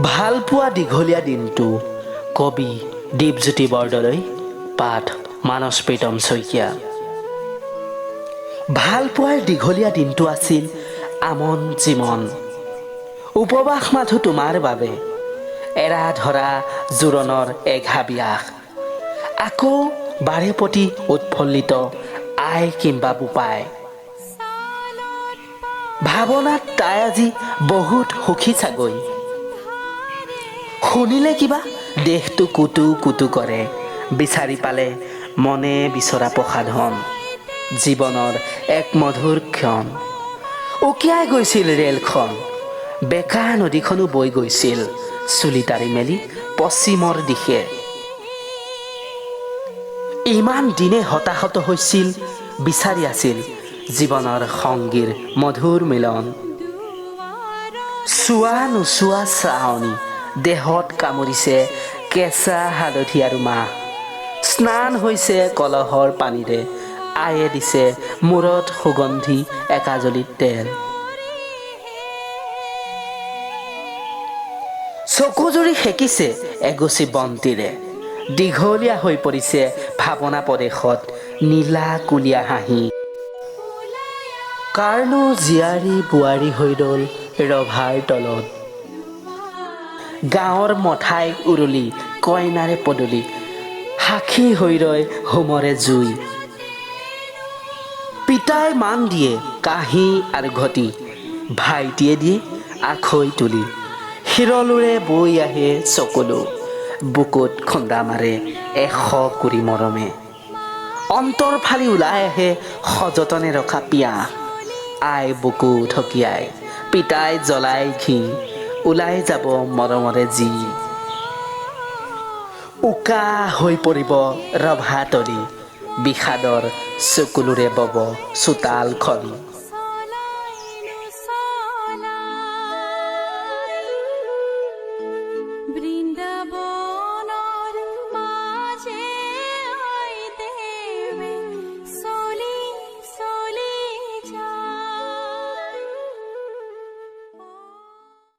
ভালপোৱা দীঘলীয়া দিনটো কবি দীপজ্যোতি বৰদলৈ পাঠ মানস প্ৰীতম শইকীয়া। ভালপোৱাৰ দীঘলীয়া দিনটো আছিল আমন জিমন। উপবাস মাথো তোমাৰ বাবে, এৰা ধৰা জোৰণৰ এঘাবিয়াস। আকৌ বাৰে প্ৰতি উৎফুল্লিত আই কিম্বা বোপাই। ভাৱনাত তাই আজি বহুত সুখী চাগৈ। শুনিলে কিবা দেহটো কুটু কুটু কৰে, বিচাৰি পালে মনে বিচৰা প্ৰসাধন। জীৱনৰ এক মধুৰ ক্ষণ। উকিয়াই গৈছিল ৰেলখন, বেকা নদীখনো বৈ গৈছিল চুলি তাৰি মেলি পশ্চিমৰ দিশে। ইমান দিনে হতাহত হৈছিল, বিচাৰি আছিল জীৱনৰ সংগীৰ মধুৰ মিলন। চোৱা নোচোৱা চাৱনি, দেহত কামুৰিছে কেঁচা হালধি আৰু মাহ। স্নান হৈছে কলহৰ পানীৰে, আয়ে দিছে মূৰত সুগন্ধি একাজলি তেল। চকুজুৰি সেকিছে এগছি বন্তিৰে, দীঘলীয়া হৈ পৰিছে ভাৱনা প্ৰদেশত নীলা কুলীয়া হাঁহি। কাৰনো জীয়াৰী বোৱাৰী হৈ ৰ'ল ৰভাৰ তলত, গাঁৱৰ মঠাই উৰুলি কইনাৰে পদূলি, সাক্ষী হৈ ৰয় হোমৰে জুই। পিতাই মান দিয়ে কাঁহী আৰু ঘটি, ভাইটিয়ে দিয়ে আখৈ তুলি। শিৰলোৰে বৈ আহে চকুলো, বুকুত খুন্দা মাৰে এশ কুৰি মৰমে। অন্তৰ ফালি ওলাই আহে সযতনে ৰখা পিয়াহ। আই বুকু ঢকিয়াই, পিতাই জ্বলাই ঘি, ওলাই যাব মৰমৰে জী। উকা হৈ পৰিব ৰভা তলি, বিষাদৰ চকুলোৰে বব চোতাল খলি।